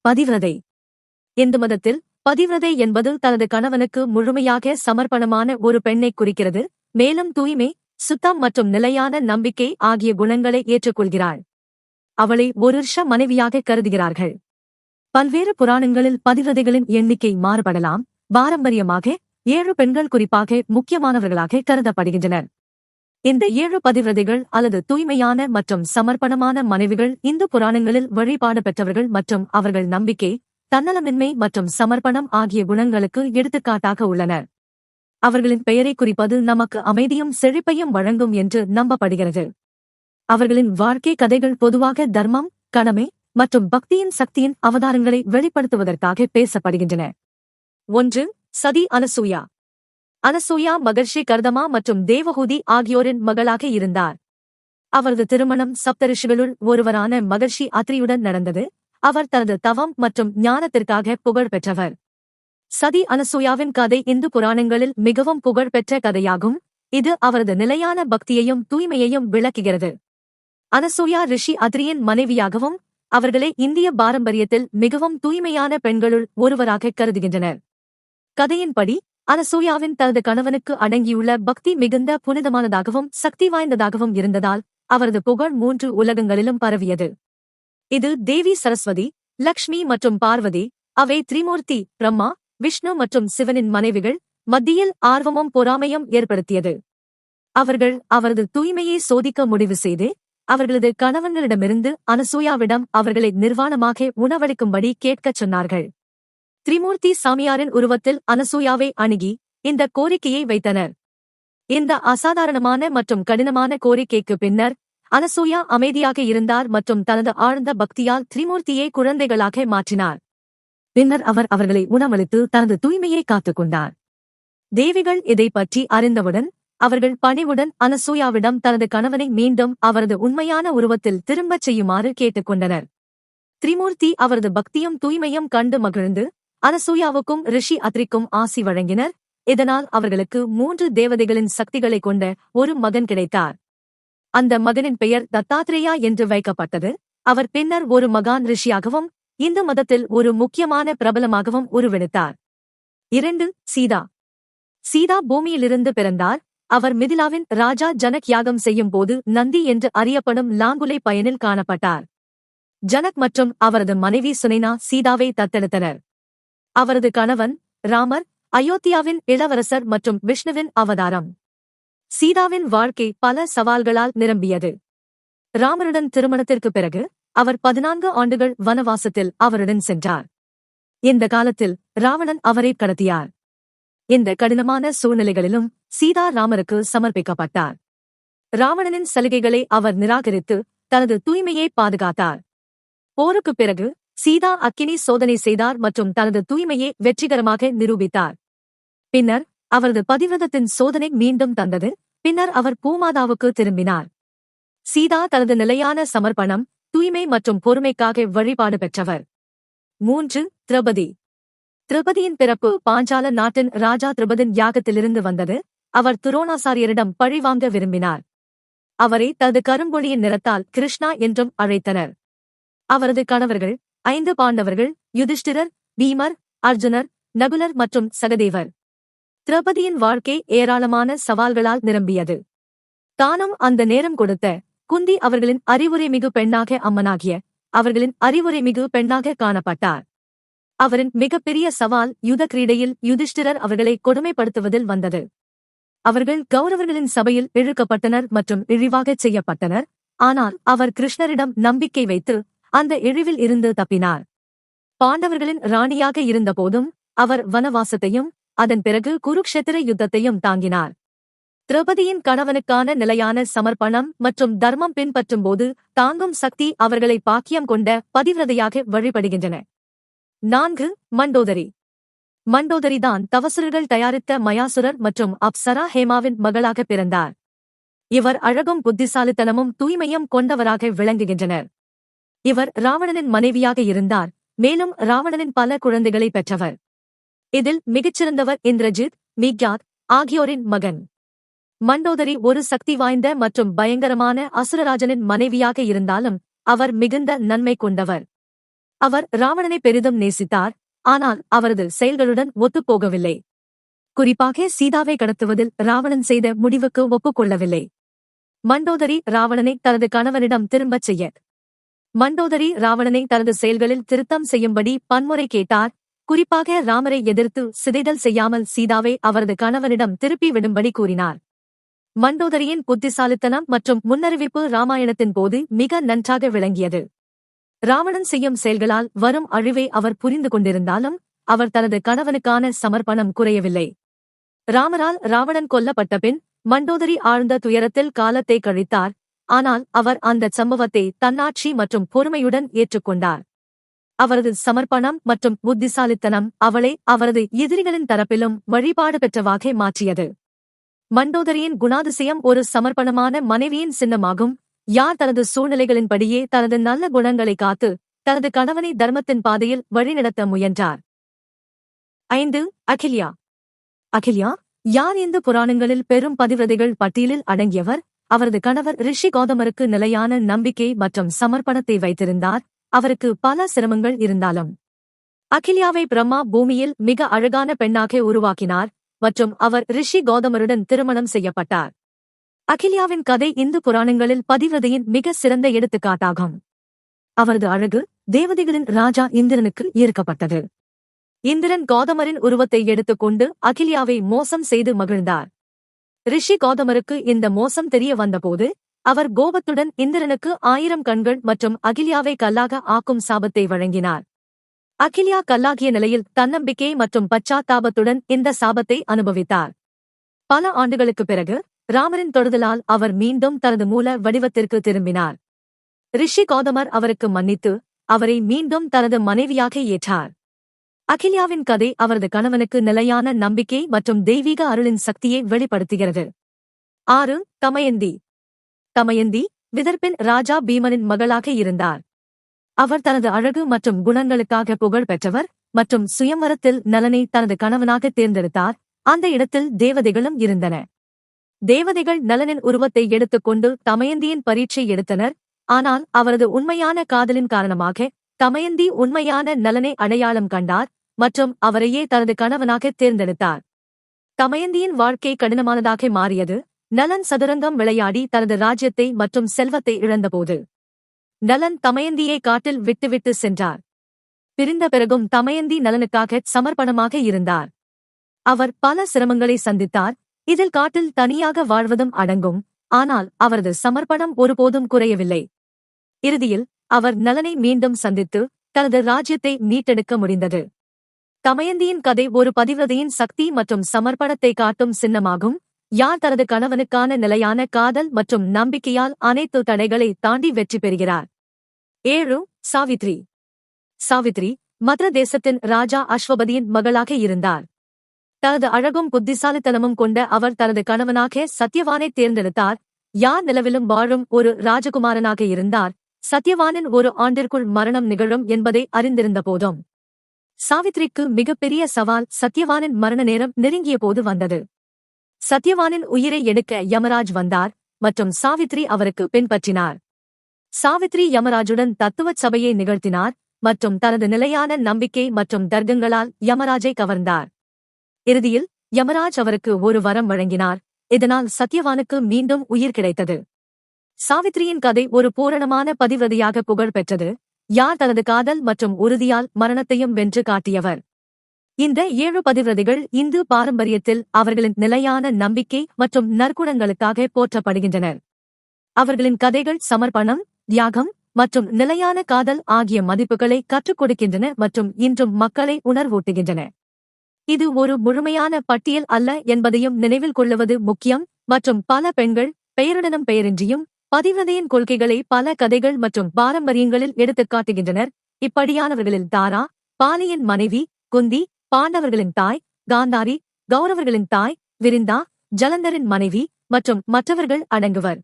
பதிவிரதை. இந்து மதத்தில் பதிவிரதை என்பது தனது கணவனுக்கு முழுமையாக சமர்ப்பணமான ஒரு பெண்ணைக் குறிக்கிறது, மேலும் தூய்மை, சுத்தம் மற்றும் நிலையான நம்பிக்கை ஆகிய குணங்களை ஏற்றுக்கொள்கிறாள். அவளை ஒரு மனைவியாக கருதுகிறார்கள். பல்வேறு புராணங்களில் பதிவிரதைகளின் எண்ணிக்கை மாறுபடலாம். பாரம்பரியமாக 7 பெண்கள் குறிப்பாக முக்கியமானவர்களாக கருதப்படுகின்றனர். இந்த 7 பதிவிரதைகள் அல்லது தூய்மையான மற்றும் சமர்ப்பணமான மனைவிகள் இந்து புராணங்களில் வழிபாடு பெற்றவர்கள் மற்றும் அவர்கள் நம்பிக்கை, தன்னலமின்மை மற்றும் சமர்ப்பணம் ஆகிய குணங்களுக்கு எடுத்துக்காட்டாக உள்ளனர். அவர்களின் பெயரை குறிப்பது நமக்கு அமைதியும் செழிப்பையும் வழங்கும் என்று நம்பப்படுகிறது. அவர்களின் வாழ்க்கை கதைகள் பொதுவாக தர்மம், கடமை மற்றும் பக்தியின் சக்தியின் அவதாரங்களை வெளிப்படுத்துவதற்காக பேசப்படுகின்றன. 1. சதி அனசூயா. அனசூயா மகர்ஷி கர்தமா மற்றும் தேவஹூதி ஆகியோரின் மகளாக இருந்தார். அவரது திருமணம் சப்தரிஷிகளுள் ஒருவரான மகர்ஷி அத்ரியுடன் நடந்தது. அவர் தனது தவம் மற்றும் ஞானத்திற்காக புகழ் பெற்றவர். சதி அனசூயாவின் கதை இந்து புராணங்களில் மிகவும் புகழ்பெற்ற கதையாகும். இது அவரது நிலையான பக்தியையும் தூய்மையையும் விளக்குகிறது. அனசூயா ரிஷி அத்ரியின் மனைவியாகவும் அவர்களை இந்திய பாரம்பரியத்தில் மிகவும் தூய்மையான பெண்களுள் ஒருவராக கருதுகின்றனர். கதையின்படி அனசூயாவின் தனது கணவனுக்கு அடங்கியுள்ள பக்தி மிகுந்த புனிதமானதாகவும் சக்தி வாய்ந்ததாகவும் இருந்ததால் அவரது புகழ் 3 உலகங்களிலும் பரவியது. இது தேவி சரஸ்வதி, லக்ஷ்மி மற்றும் பார்வதி, அவை திரிமூர்த்தி, பிரம்மா, விஷ்ணு மற்றும் சிவனின் மனைவிகள் மத்தியில் ஆர்வமும் பொறாமையும் ஏற்படுத்தியது. அவர்கள் அவரது தூய்மையை சோதிக்க முடிவு செய்து அவர்களது கணவன்களிடமிருந்து அனசூயாவிடம் அவர்களை நிர்வாணமாக உணவளிக்கும்படி கேட்கச் சொன்னார்கள். திரிமூர்த்தி சாமியாரின் உருவத்தில் அனசூயாவை அணுகி இந்த கோரிக்கையை வைத்தனர். இந்த அசாதாரணமான மற்றும் கடினமான கோரிக்கைக்கு பின்னர் அனசூயா அமைதியாக இருந்தார் மற்றும் தனது ஆழ்ந்த பக்தியால் திரிமூர்த்தியை குழந்தைகளாக மாற்றினார். பின்னர் அவர் அவர்களை உணவளித்து தனது தூய்மையை காத்துக்கொண்டார். தேவிகள் இதை பற்றி அறிந்தவுடன் அவர்கள் பணிவுடன் அனசூயாவிடம் தனது கணவனை மீண்டும் அவரது உண்மையான உருவத்தில் திரும்பச் செய்யுமாறு கேட்டுக்கொண்டனர். திரிமூர்த்தி அவரது பக்தியும் தூய்மையும் கண்டு மகிழ்ந்து அனசூயாவுக்கும் ரிஷி அத்ரிக்கும் ஆசி வழங்கினர். இதனால் அவர்களுக்கு 3 தேவதைகளின் சக்திகளை கொண்ட ஒரு மகன் கிடைத்தார். அந்த மகனின் பெயர் தத்தாத்ரேயா என்று வைக்கப்பட்டது. அவர் பின்னர் ஒரு மகான் ரிஷியாகவும் இந்து மதத்தில் ஒரு முக்கியமான பிரபலமாகவும் உருவெடுத்தார். 2. சீதா. சீதா பூமியிலிருந்து பிறந்தார். அவர் மிதிலாவின் ராஜா ஜனக் யாகம் செய்யும் போது நந்தி என்று அறியப்படும் லாங்குலை பயனில் காணப்பட்டார். ஜனக் மற்றும் அவரது மனைவி சுனைனா சீதாவை தத்தெடுத்தனர். அவரது கணவன் ராமர் அயோத்தியாவின் இளவரசர் மற்றும் விஷ்ணுவின் அவதாரம். சீதாவின் வாழ்க்கை பல சவால்களால் நிரம்பியது. ராமருடன் திருமணத்திற்கு பிறகு அவர் 14 ஆண்டுகள் வனவாசத்தில் அவருடன் சென்றார். இந்த காலத்தில் ராவணன் அவரை கடத்தியார். இந்த கடினமான சூழ்நிலைகளிலும் சீதா ராமருக்கு சமர்ப்பிக்கப்பட்டார். ராவணனின் சலுகைகளை அவர் நிராகரித்து தனது தூய்மையை பாதுகாத்தார். போருக்குப் பிறகு சீதா அக்கினி சோதனை செய்தார் மற்றும் தனது தூய்மையை வெற்றிகரமாக நிரூபித்தார். பின்னர் அவரது பதிவிரதத்தின் சோதனை மீண்டும் தந்தது. பின்னர் அவர் பூமாதாவுக்கு திரும்பினார். சீதா தனது நிலையான சமர்ப்பணம், தூய்மை மற்றும் பொறுமைக்காக வழிபாடு பெற்றவர். 3. திரௌபதி. திரௌபதியின் பிறப்பு பாஞ்சால நாட்டின் ராஜா திரௌபதின் யாகத்திலிருந்து வந்தது. அவர் துரோணாசாரியரிடம் பழிவாங்க விரும்பினார். அவரை தனது கரும்பொழியின் நிறத்தால் கிருஷ்ணா என்றும் அழைத்தனர். அவரது கணவர்கள் 5 பாண்டவர்கள், யுதிஷ்டிரர், பீமர், அர்ஜுனர், நகுலர் மற்றும் சகதேவர். திரௌபதியின் வாழ்க்கை ஏராளமான சவால்களால் நிரம்பியது. தானும் அந்த நேரம் கொடுத்த குந்தி அவர்களின் அறிவுரைமிகு பெண்ணாக அம்மனாகிய அவர்களின் அறிவுரைமிகு பெண்ணாக காணப்பட்டார். அவரின் மிகப்பெரிய சவால் யுத கிரீடையில் யுதிஷ்டிரர் அவர்களை கொடுமைப்படுத்துவதில் வந்தது. அவர்கள் கௌரவர்களின் சபையில் இழுக்கப்பட்டனர் மற்றும் இழிவாகச் செய்யப்பட்டனர். ஆனால் அவர் கிருஷ்ணரிடம் நம்பிக்கை வைத்து அந்த இழிவில் இருந்து தப்பினார். பாண்டவர்களின் ராணியாக இருந்தபோதும் அவர் வனவாசத்தையும் அதன் பிறகு குருக்ஷேத்திர யுத்தத்தையும் தாங்கினார். திரௌபதியின் கணவனுக்கான நிலையான சமர்ப்பணம் மற்றும் தர்மம் பின்பற்றும்போது தாங்கும் சக்தி அவர்களை பாக்கியம் கொண்ட பதிவிரதையாக வழிபடுகின்றன. 4. மண்டோதரி. மண்டோதரிதான் தவசுரர்கள் தயாரித்த மயாசுரர் மற்றும் அப்சரா ஹேமாவின் மகளாக பிறந்தார். இவர் அழகும் புத்திசாலித்தனமும் தூய்மையும் கொண்டவராக விளங்குகின்றனர். இவர் ராவணனின் மனைவியாக இருந்தார், மேலும் ராவணனின் பல குழந்தைகளை பெற்றவர். இதில் மிகச்சிறந்தவர் இந்திரஜித், மீக்யாத் ஆகியோரின் மகன். மண்டோதரி ஒரு சக்தி வாய்ந்த மற்றும் பயங்கரமான அசுரராஜனின் மனைவியாக இருந்தாலும் அவர் மிகுந்த நன்மை கொண்டவர். அவர் ராவணனை பெரிதும் நேசித்தார், ஆனால் அவரது செயல்களுடன் ஒத்துப்போகவில்லை. குறிப்பாக சீதாவை கடத்துவதில் ராவணன் செய்த முடிவுக்கு ஒப்புக்கொள்ளவில்லை. மண்டோதரி ராவணனை தனது கணவனிடம் திரும்பச் செய்ய மண்டோதரி ராவணனை தனது செயல்களில் திருத்தம் செய்யும்படி பன்முறை கேட்டார். குறிப்பாக ராமரை எதிர்த்து சிதைதல் செய்யாமல் சீதாவை அவரது கணவனிடம் திருப்பி விடும்படி கூறினார். மண்டோதரியின் புத்திசாலித்தனம் மற்றும் முன்னறிவிப்பு ராமாயணத்தின் போது மிக நன்றாக விளங்கியது. ராவணன் செய்யும் செயல்களால் வரும் அழிவை அவர் புரிந்து கொண்டிருந்தாலும் அவர் தனது கணவனுக்கான சமர்ப்பணம் குறையவில்லை. ராமரால் ராவணன் கொல்லப்பட்ட பின் மண்டோதரி ஆழ்ந்த துயரத்தில் காலத்தை கழித்தார். ஆனால் அவர் அந்த சம்பவத்தை தன்னாட்சி மற்றும் பொறுமையுடன் ஏற்றுக்கொண்டார். அவரது சமர்ப்பணம் மற்றும் புத்திசாலித்தனம் அவளை அவரது எதிரிகளின் தரப்பிலும் வழிபாடு பெற்றவாக மாற்றியது. மண்டோதரியின் குணாதிசயம் ஒரு சமர்ப்பணமான மனைவியின் சின்னமாகும். யார் தனது சூழ்நிலைகளின்படியே தனது நல்ல குணங்களை காத்து தனது கணவனை தர்மத்தின் பாதையில் வழிநடத்த முயன்றார். 5. அகில்யா. அகில்யா யார் இந்து புராணங்களில் பெரும் பதிவிரதைகள் பட்டியலில் அடங்கியவர். அவரது கணவர் ரிஷி கௌதமருக்கு நிலையான நம்பிக்கை மற்றும் சமர்ப்பணத்தை வைத்திருந்தார். அவருக்கு பல சிரமங்கள் இருந்தாலும் அகில்யாவை பிரம்மா பூமியில் மிக அழகான பெண்ணாக உருவாக்கினார் மற்றும் அவர் ரிஷி கௌதமருடன் திருமணம் செய்யப்பட்டார். அகில்யாவின் கதை இந்து புராணங்களில் பதிவிரதையின் மிக சிறந்த எடுத்துக்காட்டாகும். அவரது அழகு தேவதைகளின் ராஜா இந்திரனுக்கு ஈர்க்கப்பட்டது. இந்திரன் கௌதமரின் உருவத்தை எடுத்துக்கொண்டு அகில்யாவை மோசம் செய்து மகிழ்ந்தார். ரிஷி கௌதமருக்கு இந்த மோசம் தெரிய வந்தபோது அவர் கோபத்துடன் இந்திரனுக்கு 1000 கண்கள் மற்றும் அகில்யாவை கல்லாக ஆக்கும் சாபத்தை வழங்கினார். அகில்யா கல்லாகிய நிலையில் தன்னம்பிக்கை மற்றும் பச்சாத்தாபத்துடன் இந்த சாபத்தை அனுபவித்தார். பல ஆண்டுகளுக்குப் பிறகு ராமரின் தொடுதலால் அவர் மீண்டும் தனது மூல வடிவத்திற்கு திரும்பினார். ரிஷி கௌதமர் அவருக்கு மன்னித்து அவரை மீண்டும் தனது மனைவியாக ஏற்றார். அகில்யாவின் கதை அவரது கணவனுக்கு நிலையான நம்பிக்கை மற்றும் தெய்வீக அருளின் சக்தியை வெளிப்படுத்துகிறது. 6. தமயந்தி. தமயந்தி விதர்பின் ராஜா பீமனின் மகளாக இருந்தார். அவர் தனது அழகு மற்றும் குணங்களுக்காக புகழ் பெற்றவர் மற்றும் சுயம்வரத்தில் நலனை தனது கணவனாக தேர்ந்தெடுத்தார். அந்த இடத்தில் தேவதைகளும் இருந்தன. தேவதைகள் நலனின் உருவத்தை எடுத்துக்கொண்டு தமயந்தியின் பரீட்சை எடுத்தனர். ஆனால் அவரது உண்மையான காதலின் காரணமாக தமயந்தி உண்மையான நலனை அடையாளம் கண்டார் மற்றும் அவரையே தனது கணவனாக தேர்ந்தெடுத்தார். தமயந்தியின் வாழ்க்கை கடினமானதாக மாறியது. நலன் சதுரங்கம் விளையாடி தனது ராஜ்யத்தை மற்றும் செல்வத்தை இழந்தபோது நலன் தமயந்தியை காட்டில் விட்டுவிட்டு சென்றார். பிரிந்த பிறகும் தமயந்தி நலனுக்காக சமர்ப்பணமாக இருந்தார். அவர் பல சிரமங்களை சந்தித்தார். இதில் காட்டில் தனியாக வாழ்வதும் அடங்கும். ஆனால் அவரது சமர்ப்பணம் ஒருபோதும் குறையவில்லை. இறுதியில் அவர் நலனை மீண்டும் சந்தித்து தனது ராஜ்யத்தை மீட்டெடுக்க முடிந்தது. தமயந்தியின் கதை ஒரு பதிவிரதையின் சக்தி மற்றும் சமர்ப்பணத்தை காட்டும் சின்னமாகும். யார் தனது கணவனுக்கான நிலையான காதல் மற்றும் நம்பிக்கையால் அனைத்து தடைகளை தாண்டி வெற்றி பெறுகிறார். 7. சாவித்ரி. சாவித்ரி மத்ர தேசத்தின் ராஜா அஸ்வபதியின் மகளாக இருந்தார். தனது அழகும் புத்திசாலித்தனமும் கொண்ட அவர் தனது கணவனாக சத்யவானை தேர்ந்தெடுத்தார். யார் நிலவிலும் வாழும் ஒரு ராஜகுமாரனாக இருந்தார். சத்யவானின் ஒரு ஆண்டிற்குள் மரணம் நிகழும் என்பதை அறிந்திருந்த போதும் சாவித்ரிக்கு மிகப்பெரிய சவால் சத்யவானின் மரண நேரம் நெருங்கிய போது வந்தது. சத்யவானின் உயிரை எடுக்க யமராஜ் வந்தார் மற்றும் சாவித்ரி அவருக்கு பின்பற்றினார். சாவித்ரி யமராஜுடன் தத்துவச் சபையை நிகழ்த்தினார் மற்றும் தனது நிலையான நம்பிக்கை மற்றும் தர்க்கங்களால் யமராஜை கவர்ந்தார். இறுதியில் யமராஜ் அவருக்கு ஒரு வரம் வழங்கினார். இதனால் சத்யவானுக்கு மீண்டும் உயிர் கிடைத்தது. சாவித்ரியின் கதை ஒரு பூரணமான பதிவிரதையாக புகழ் பெற்றது. யார் தனது காதல் மற்றும் உறுதியால் மரணத்தையும் வென்று காட்டியவர். இந்த 7 பதிவிரதைகள் இந்து பாரம்பரியத்தில் அவர்களின் நிலையான நம்பிக்கை மற்றும் நற்குணங்களுக்காக போற்றப்படுகின்றனர். அவர்களின் கதைகள் சமர்ப்பணம், தியாகம் மற்றும் நிலையான காதல் ஆகிய மதிப்புகளை கற்றுக் கொடுக்கின்றன மற்றும் இன்றும் மக்களை உணர்வூட்டுகின்றன. இது ஒரு முழுமையான பட்டியல் அல்ல என்பதையும் நினைவில் கொள்ளுவது முக்கியம். மற்றும் பல பெண்கள் பெயருடனும் பெயரின்றியும் பதிவிரதையின் கொள்கைகளை பல கதைகள் மற்றும் பாரம்பரியங்களில் எடுத்துக் காட்டுகின்றனர். இப்படியானவர்களில் தாரா, பாலியின் மனைவி, குந்தி, பாண்டவர்களின் தாய், காந்தாரி, கௌரவர்களின் தாய், விரிந்தா, ஜலந்தரின் மனைவி மற்றும் மற்றவர்கள் அடங்குவர்.